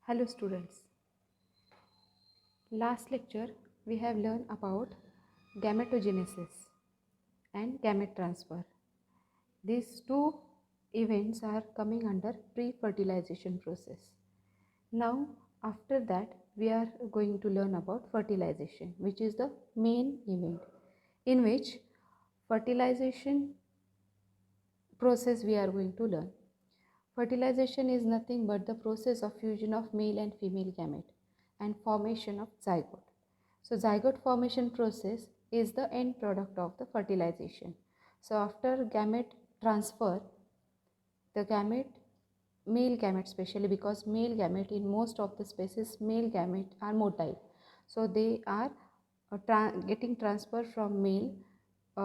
Hello students. Last lecture we have learned about gametogenesis and gamete transfer. These two events are coming under pre-fertilization process. Now after that we are going to learn about fertilization, which is the main event in which fertilization process we are going to learn. Fertilization is nothing but the process of fusion of male and female gamete and formation of zygote. So zygote formation process is the end product of the fertilization. So after gamete transfer, the gamete, male gamete especially, because male gamete in most of the species, male gamete are motile. So they are getting transfer from male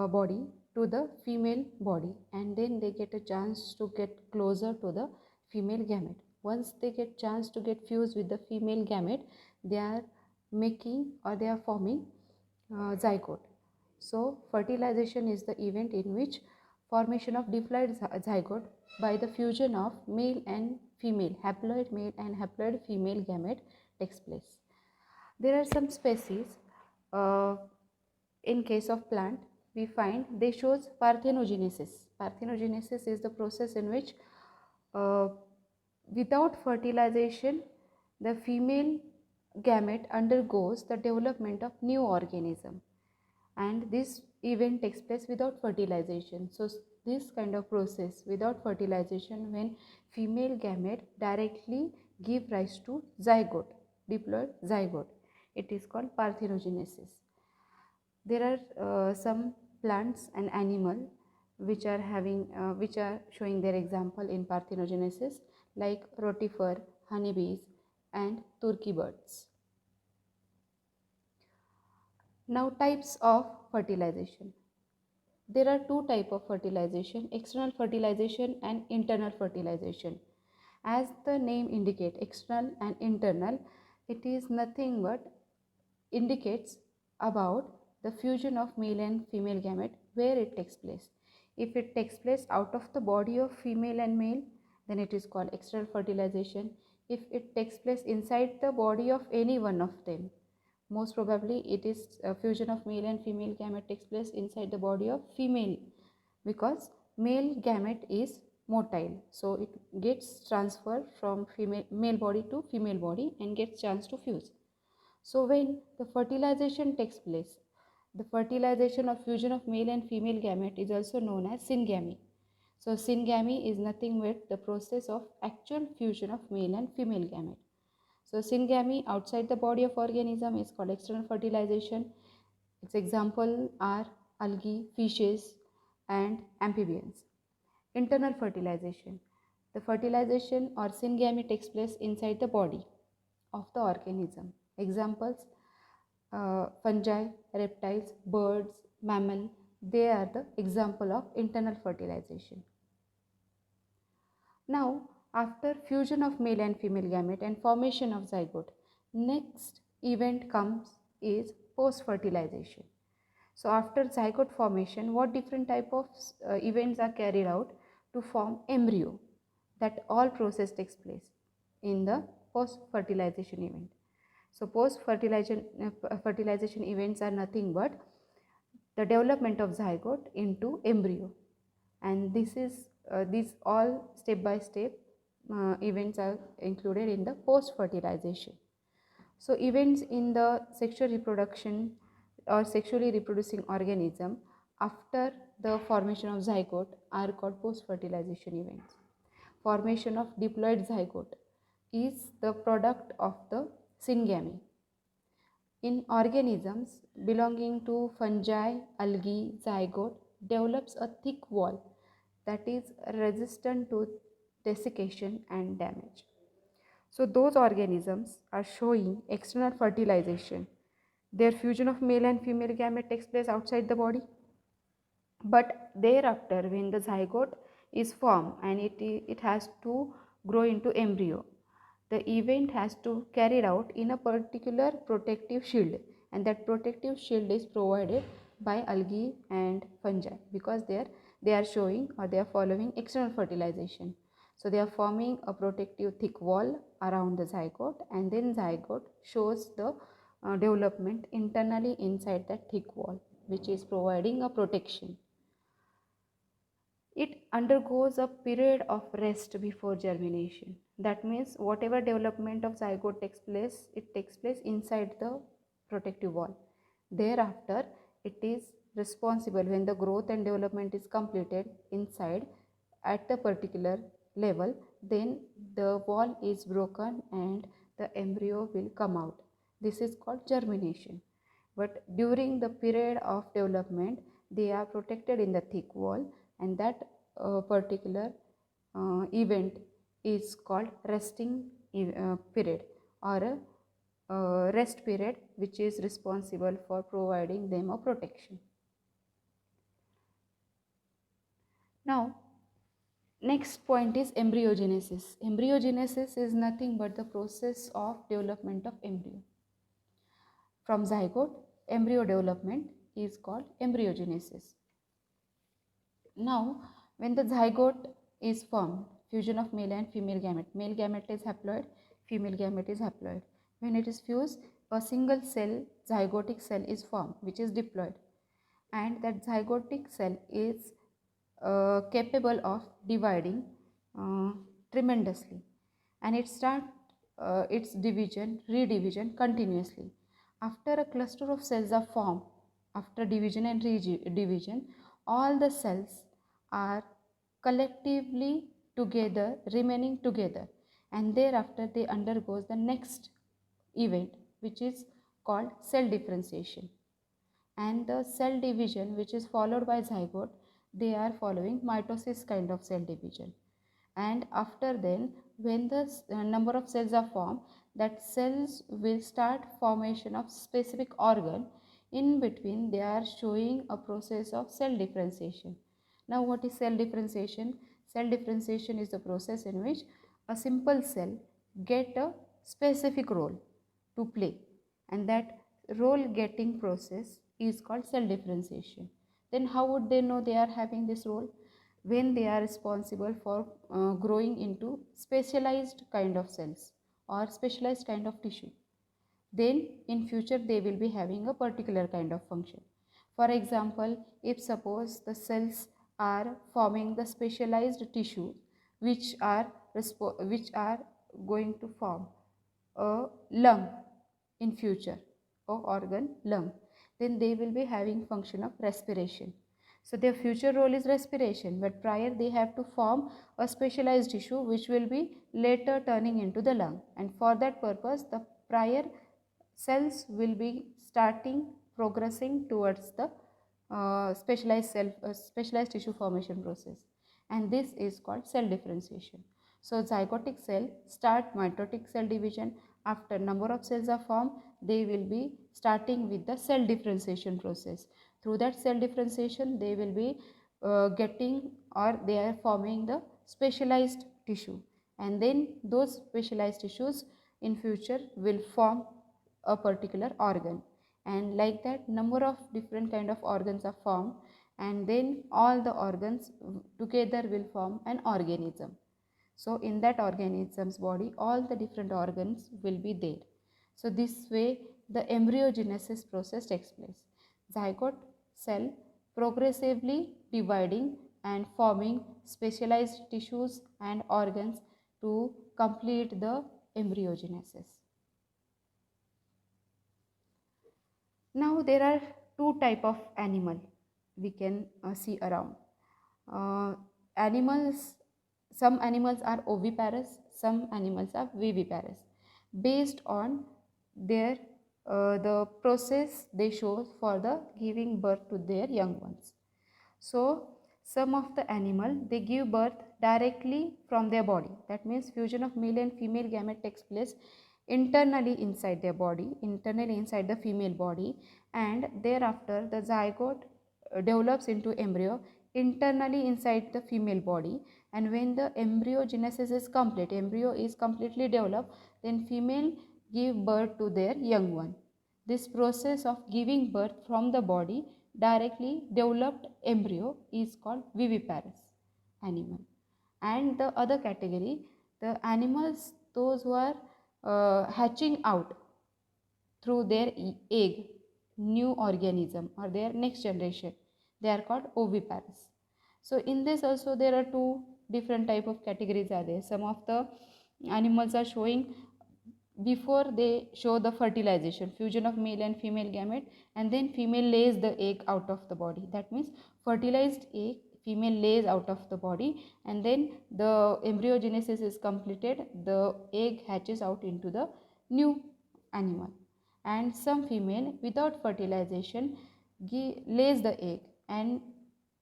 body to the female body, and then they get a chance to get closer to the female gamete. Once they get chance to get fused with the female gamete, they are making or they are forming zygote. So fertilization is the event in which formation of diploid zygote by the fusion of male and female, haploid male and haploid female gamete takes place. There are some species in case of plant we find they shows parthenogenesis. Parthenogenesis is the process in which uh, without fertilization the female gamete undergoes the development of new organism, and this event takes place without fertilization. So this kind of process without fertilization, when female gamete directly give rise to zygote, diploid zygote, it is called parthenogenesis. There are some plants and animal which are showing their example in parthenogenesis, like rotifer, honeybees and turkey birds. Now types of fertilization. There are two types of fertilization: external fertilization and internal fertilization. As the name indicates, external and internal, it is nothing but indicates about the fusion of male and female gamete, where it takes place. If it takes place out of the body of female and male, then it is called external fertilization. If it takes place inside the body of any one of them, most probably it is a fusion of male and female gamete takes place inside the body of female, because male gamete is motile, so it gets transferred from male body to female body and gets chance to fuse. So when the fertilization takes place, the fertilization of fusion of male and female gamete is also known as syngamy. So syngamy is nothing but the process of actual fusion of male and female gamete. So syngamy outside the body of organism is called external fertilization. Its example are algae, fishes and amphibians. Internal fertilization. The fertilization or syngamy takes place inside the body of the organism. Examples: fungi, reptiles, birds, mammal, they are the example of internal fertilization. Now, after fusion of male and female gamete and formation of zygote, next event comes is post-fertilization. So after zygote formation, what different type of events are carried out to form embryo? That all process takes place in the post-fertilization event. So post-fertilization events are nothing but the development of zygote into embryo, and this is these all step by step events are included in the post-fertilization. So events in the sexual reproduction or sexually reproducing organism after the formation of zygote are called post-fertilization events. Formation of diploid zygote is the product of the syngamy. In organisms belonging to fungi, algae, zygote develops a thick wall that is resistant to desiccation and damage. So those organisms are showing external fertilization. Their fusion of male and female gamete takes place outside the body. But thereafter, when the zygote is formed and it has to grow into embryo, the event has to carried out in a particular protective shield, and that protective shield is provided by algae and fungi, because they are showing or they are following external fertilization. So they are forming a protective thick wall around the zygote, and then zygote shows the development internally inside that thick wall, which is providing a protection. It undergoes a period of rest before germination. That means whatever development of zygote takes place, it takes place inside the protective wall. Thereafter, it is responsible when the growth and development is completed inside at a particular level, then the wall is broken and the embryo will come out. This is called germination. But during the period of development, they are protected in the thick wall, and that particular event is called resting period, or a rest period, which is responsible for providing them a protection. Now, next point is embryogenesis. Embryogenesis is nothing but the process of development of embryo. From zygote, embryo development is called embryogenesis. Now, when the zygote is formed, fusion of male and female gamete is haploid, female gamete is haploid. When it is fused, a single cell, zygotic cell is formed, which is diploid, and that zygotic cell is capable of dividing tremendously, and it starts its redivision continuously. After a cluster of cells are formed, after division and redivision, all the cells are collectively together, remaining together, and thereafter they undergoes the next event, which is called cell differentiation. And the cell division, which is followed by zygote, they are following mitosis kind of cell division. And after then, when the number of cells are formed, that cells will start formation of specific organ. In between, they are showing a process of cell differentiation. Now, what is cell differentiation? Cell differentiation is the process in which a simple cell get a specific role to play, and that role getting process is called cell differentiation. Then how would they know they are having this role? When they are responsible for growing into specialized kind of cells or specialized kind of tissue, then in future they will be having a particular kind of function. For example, if suppose the cells are forming the specialized tissue which are going to form a lung in future, or organ lung, then they will be having function of respiration. So their future role is respiration, but prior they have to form a specialized tissue which will be later turning into the lung, and for that purpose the prior cells will be starting progressing towards the specialized tissue formation process, and this is called cell differentiation. So zygotic cell start mitotic cell division. After number of cells are formed, they will be starting with the cell differentiation process. Through that cell differentiation, they will be getting, or they are forming the specialized tissue, and then those specialized tissues in future will form a particular organ, and like that number of different kind of organs are formed, and then all the organs together will form an organism. So in that organism's body, all the different organs will be there. So this way the embryogenesis process takes place. Zygote cell progressively dividing and forming specialized tissues and organs to complete the embryogenesis. Now there are two type of animal we can see around. Animals, some animals are oviparous, some animals are viviparous, based on their the process they show for the giving birth to their young ones. So some of the animal, they give birth directly from their body. That means fusion of male and female gamete takes place internally inside their body, internally inside the female body, and thereafter the zygote develops into embryo internally inside the female body, and when the embryogenesis is complete, embryo is completely developed, then female give birth to their young one. This process of giving birth from the body directly developed embryo is called viviparous animal. And the other category, the animals those who are hatching out through their egg new organism or their next generation, they are called oviparous. So in this also there are two different type of categories are there. Some of the animals are showing before they show the fertilization, fusion of male and female gamete, and then female lays the egg out of the body. That means fertilized egg, female lays out of the body, and then the embryogenesis is completed, the egg hatches out into the new animal. And some female without fertilization lays the egg, and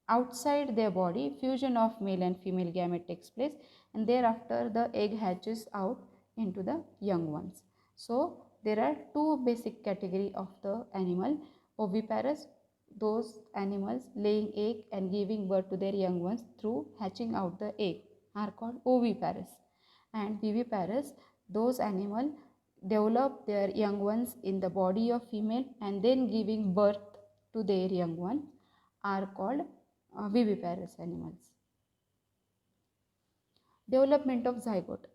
outside their body fusion of male and female gamete takes place, and thereafter the egg hatches out into the young ones. So there are two basic category of the animal: oviparous, those animals laying egg and giving birth to their young ones through hatching out the egg are called oviparous, and viviparous, those animal develop their young ones in the body of female and then giving birth to their young ones are called viviparous animals. Development of zygote.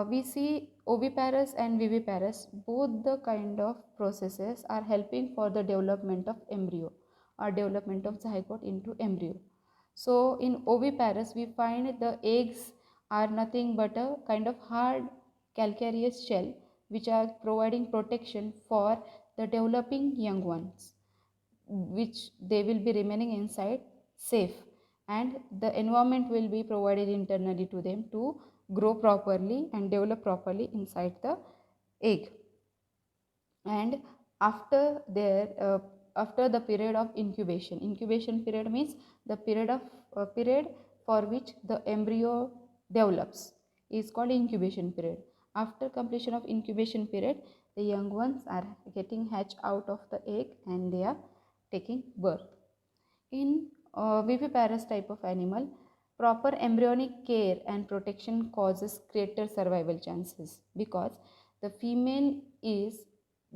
We see oviparous and viviparous, both the kind of processes are helping for the development of embryo or development of zygote into embryo. So in oviparous we find the eggs are nothing but a kind of hard calcareous shell which are providing protection for the developing young ones, which they will be remaining inside safe, and the environment will be provided internally to them to grow properly and develop properly inside the egg. And after their after the period of incubation period means the period for which the embryo develops is called incubation period. After completion of incubation period, the young ones are getting hatched out of the egg and they are taking birth. In viviparous type of animal, proper embryonic care and protection causes greater survival chances, because the female is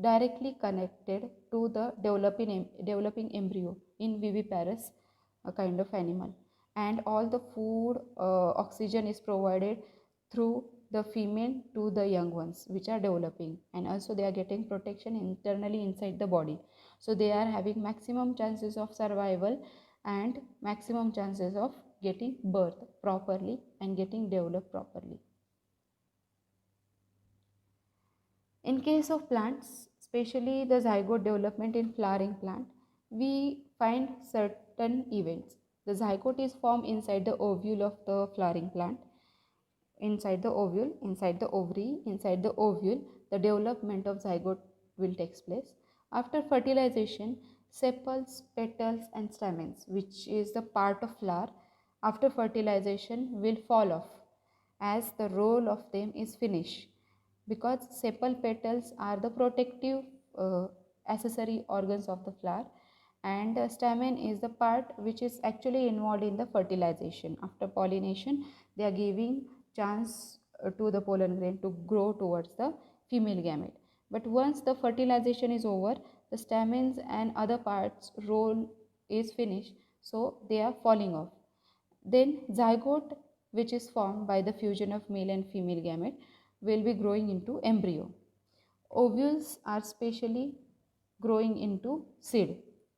directly connected to the developing embryo in viviparous kind of animal, and all the food, oxygen is provided through the female to the young ones which are developing, and also they are getting protection internally inside the body. So they are having maximum chances of survival and maximum chances of getting birth properly and getting developed properly. In case of plants, especially the zygote development in flowering plant, we find certain events. The zygote is formed inside the ovule of the flowering plant. Inside the ovule, inside the ovary, inside the ovule, the development of zygote will take place. After fertilization, sepals, petals and stamens, which is the part of flower, after fertilization will fall off as the role of them is finished, because sepal petals are the protective accessory organs of the flower, and stamen is the part which is actually involved in the fertilization. After pollination, they are giving chance to the pollen grain to grow towards the female gamete. But once the fertilization is over, the stamens and other parts role is finished, so they are falling off. Then zygote, which is formed by the fusion of male and female gamete, will be growing into embryo. Ovules are specially growing into seed.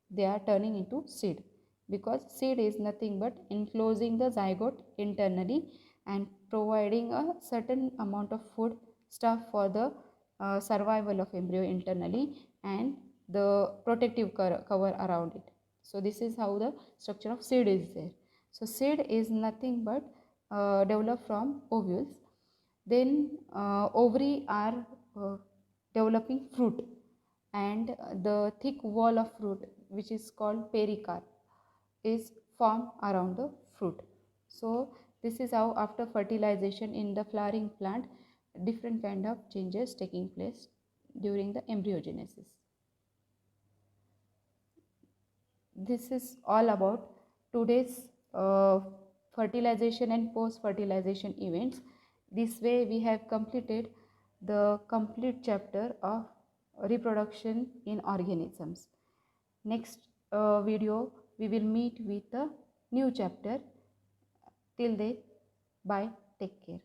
They are turning into seed, because seed is nothing but enclosing the zygote internally and providing a certain amount of food stuff for the survival of embryo internally and the protective cover around it. So this is how the structure of seed is there. So seed is nothing but developed from ovules. Then ovary are developing fruit, and the thick wall of fruit, which is called pericarp, is formed around the fruit. So this is how after fertilization in the flowering plant, different kind of changes taking place during the embryogenesis. This is all about today's fertilization and post fertilization events. This way we have completed the complete chapter of reproduction in organisms. Next video we will meet with a new chapter. Till then, Bye. Take care.